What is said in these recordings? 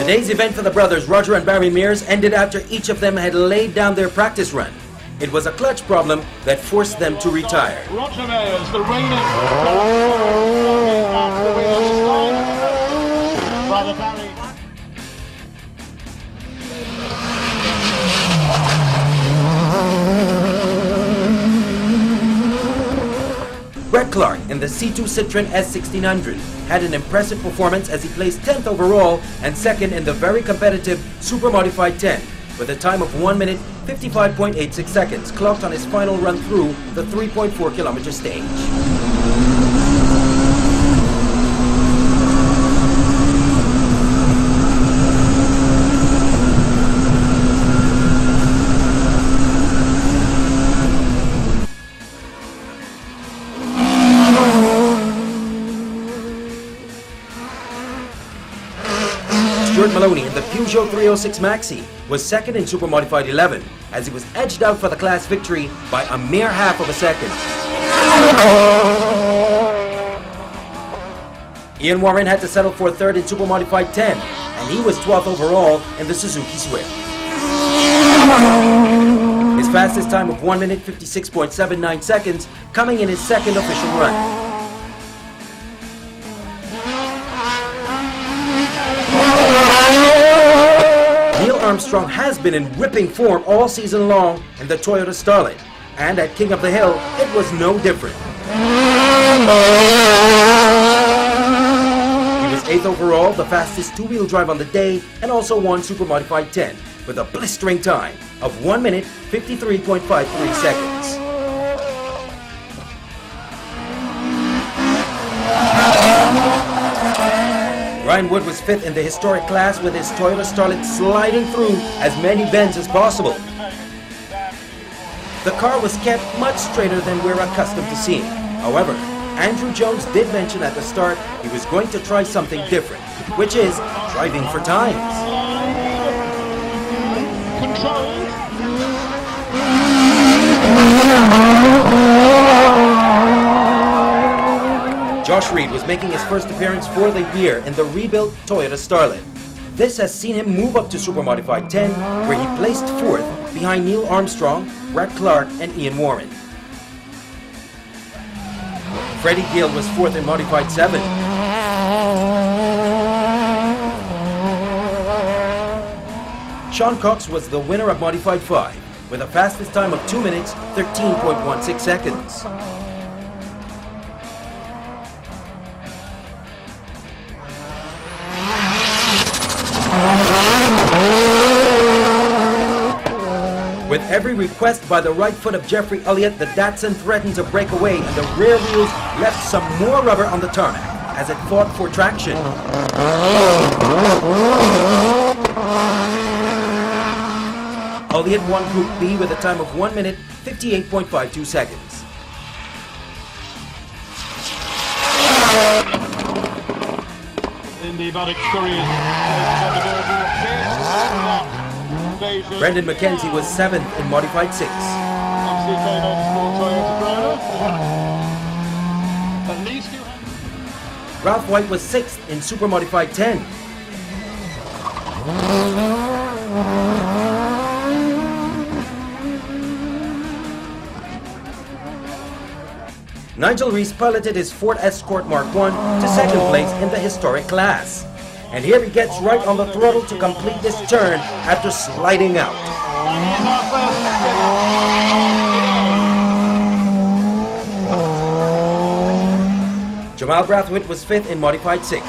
Today's event for the brothers Roger and Barry Mears ended after each of them had laid down their practice run. It was a clutch problem that forced them to retire. Roger Mears, the reigning Brother Barry. Brett Clark in the C2 Citroen S1600 had an impressive performance as he placed 10th overall and second in the very competitive Super Modified 10 with a time of 1 minute 55.86 seconds clocked on his final run through the 3.4 kilometer stage. Stuart Maloney in the Peugeot 306 Maxi was second in Super Modified 11 as he was edged out for the class victory by a mere half of a second. Ian Warren had to settle for third in Super Modified 10 and he was 12th overall in the Suzuki Swift. His fastest time of 1 minute 56.79 seconds coming in his second official run. Armstrong has been in ripping form all season long in the Toyota Starlet, and at King of the Hill, it was no different. He was 8th overall, the fastest two-wheel drive on the day, and also won Super Modified 10 with a blistering time of 1 minute 53.53 seconds. Ryan Wood was 5th in the historic class with his Toyota Starlet sliding through as many bends as possible. The car was kept much straighter than we're accustomed to seeing. However, Andrew Jones did mention at the start he was going to try something different, which is driving for times. Josh Reed was making his first appearance for the year in the rebuilt Toyota Starlet. This has seen him move up to Super Modified 10, where he placed 4th behind Neil Armstrong, Brett Clark, and Ian Warren. Freddie Gill was 4th in Modified 7. Sean Cox was the winner of Modified 5, with a fastest time of 2 minutes 13.16 seconds. With every request by the right foot of Jeffrey Elliott, the Datsun threatened to break away and the rear wheels left some more rubber on the tarmac as it fought for traction. Elliott won Group B with a time of 1 minute 58.52 seconds. Brendan McKenzie was 7th in Modified 6. Ralph White was 6th in Super Modified 10. Nigel Reese piloted his Ford Escort Mark I to second place in the historic class. And here he gets right on the throttle to complete this turn after sliding out. Jamal Brathwaite was 5th in Modified 6.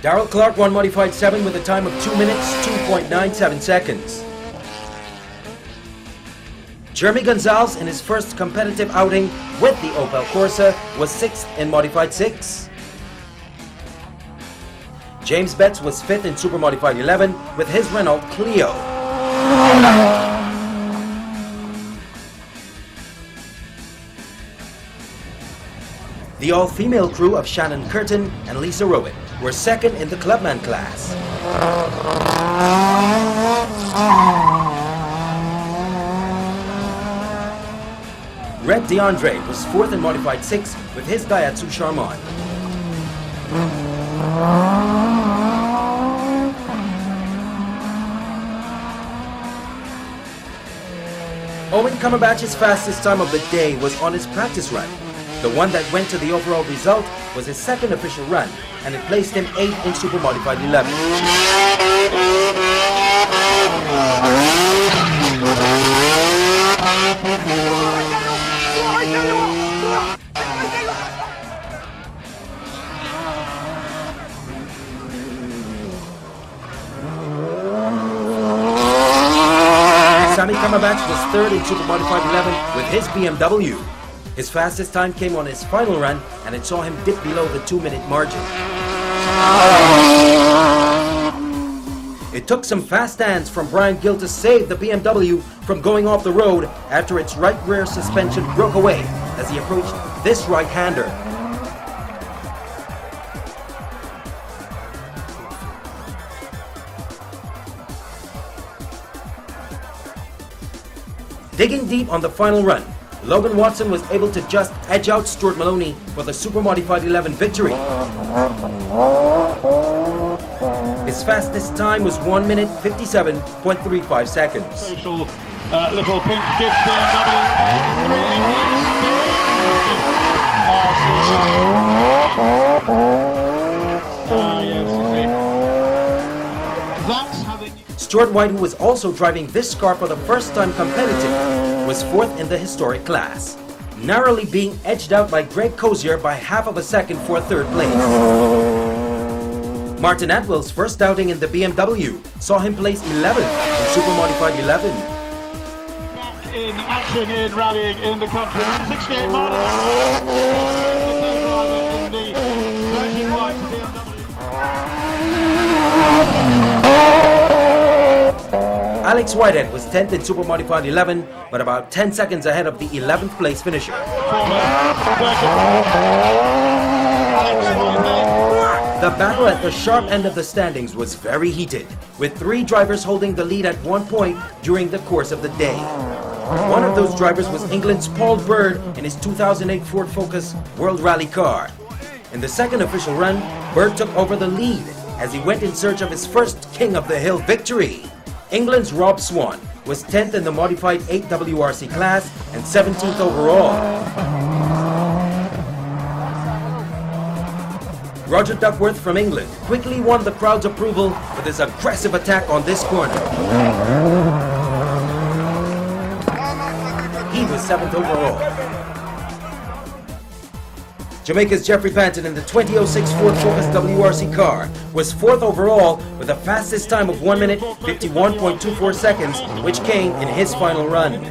Darrell Clark won Modified 7 with a time of 2 minutes 2.97 seconds. Jeremy Gonzalez, in his first competitive outing with the Opel Corsa, was 6th in Modified 6. James Betts was 5th in Super Modified 11 with his Renault Clio. The all-female crew of Shannon Curtin and Lisa Rowett were 2nd in the Clubman class. Red DeAndre was 4th in Modified 6 with his Daihatsu Charman. Owen Cumberbatch's fastest time of the day was on his practice run. The one that went to the overall result was his second official run, and it placed him 8th in Super Modified 11. Sammy Cumberbatch was 3rd in Super Modified 11 with his BMW. His fastest time came on his final run, and it saw him dip below the 2-minute margin. It took some fast hands from Brian Gill to save the BMW from going off the road after its right rear suspension broke away as he approached this right-hander. Digging deep on the final run, Logan Watson was able to just edge out Stuart Maloney for the Super Modified 11 victory. His fastest time was 1 minute 57.35 seconds. Little pink gift Stuart White, who was also driving this car for the first time competitively, was 4th in the historic class, narrowly being edged out by Greg Cozier by half of a second for 3rd place. Martin Atwell's first outing in the BMW saw him place 11th in Super Modified 11. Back in action in rallying in the country, 68 models. In the Virgin White BMW. Alex Whitehead was 10th in Super Modified 11, but about 10 seconds ahead of the 11th place finisher. The battle at the sharp end of the standings was very heated, with 3 drivers holding the lead at one point during the course of the day. One of those drivers was England's Paul Bird in his 2008 Ford Focus World Rally car. In the second official run, Bird took over the lead as he went in search of his first King of the Hill victory. England's Rob Swan was 10th in the Modified 8 WRC class and 17th overall. Roger Duckworth from England quickly won the crowd's approval with his aggressive attack on this corner. He was 7th overall. Jamaica's Jeffrey Panton in the 2006 Ford Focus WRC car was 4th overall with the fastest time of 1 minute 51.24 seconds, which came in his final run.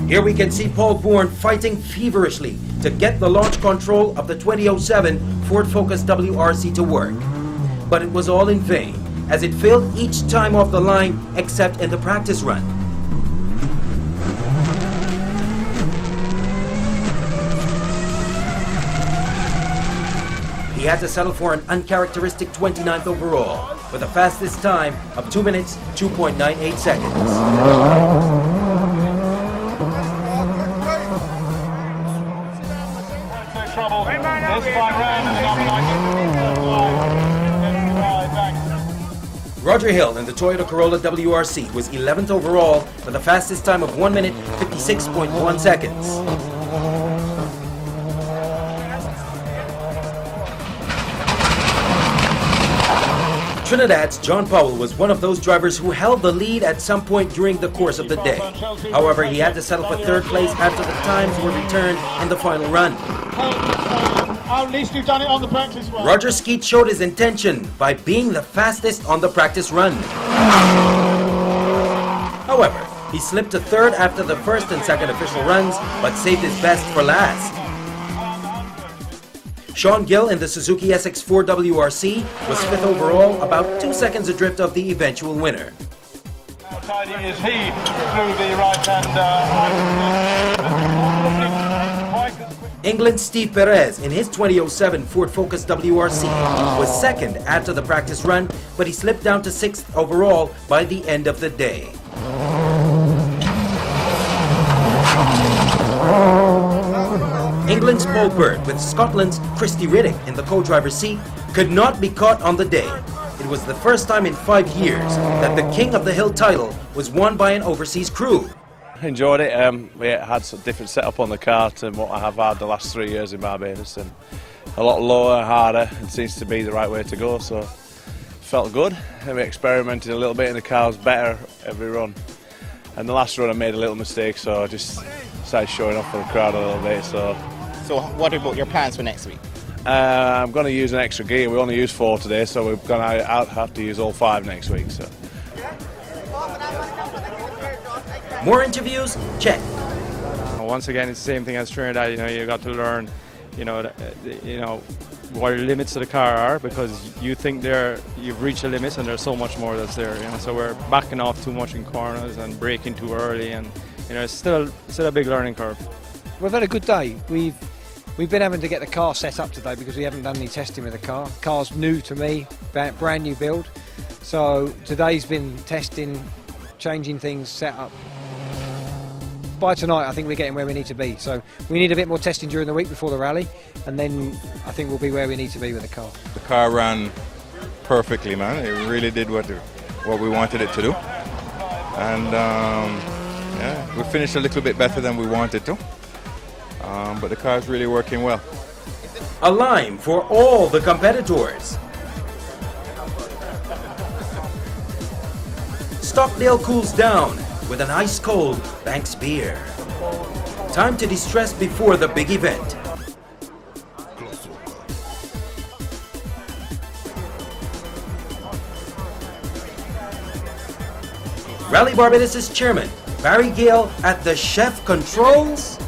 Here we can see Paul Bourne fighting feverishly to get the launch control of the 2007 Ford Focus WRC to work. But it was all in vain, as it failed each time off the line except in the practice run. He had to settle for an uncharacteristic 29th overall, with the fastest time of 2 minutes 2.98 seconds. Roger Hill in the Toyota Corolla WRC was 11th overall with the fastest time of 1 minute 56.1 seconds. Trinidad's John Powell was one of those drivers who held the lead at some point during the course of the day. However, he had to settle for 3rd place after the times were returned in the final run. At least you've done it on the practice run. Roger Skeet showed his intention by being the fastest on the practice run. However, he slipped to 3rd after the 1st and 2nd official runs, but saved his best for last. Sean Gill in the Suzuki SX4 WRC was 5th overall, about 2 seconds adrift of the eventual winner. How tidy is he through the right hand? England's Steve Perez in his 2007 Ford Focus WRC was 2nd after the practice run, but he slipped down to 6th overall by the end of the day. England's Paul Bird with Scotland's Christy Riddick in the co-driver's seat could not be caught on the day. It was the first time in 5 years that the King of the Hill title was won by an overseas crew. Enjoyed it. We had some different setup on the car than what I have had the last 3 years in Barbados, and a lot lower, harder. It seems to be the right way to go, so felt good. And we experimented a little bit, and the car was better every run. And the last run I made a little mistake, so I just started showing off for the crowd a little bit. So what about your plans for next week? I'm going to use an extra gear. We only used 4 today, so we're going to have to use all 5 next week. So. More interviews? Check. Once again, it's the same thing as Trinidad. You know, you got to learn, what the limits of the car are, because you think you've reached the limits, and there's so much more that's there. You know, so we're backing off too much in corners and braking too early, and it's still a big learning curve. We've had a good day. We've been having to get the car set up today because we haven't done any testing with the car. Car's new to me, brand new build. So today's been testing, changing things, set up. By tonight, I think we're getting where we need to be. So we need a bit more testing during the week before the rally, and then I think we'll be where we need to be with the car. The car ran perfectly, man. It really did what we wanted it to do. And yeah, we finished a little bit better than we wanted to. But the car is really working well. A lime for all the competitors. Stockdale cools down with an ice-cold Banks beer. Time to distress before the big event. Rally Barbados' chairman, Barry Gale at the chef controls.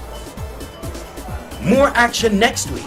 More action next week.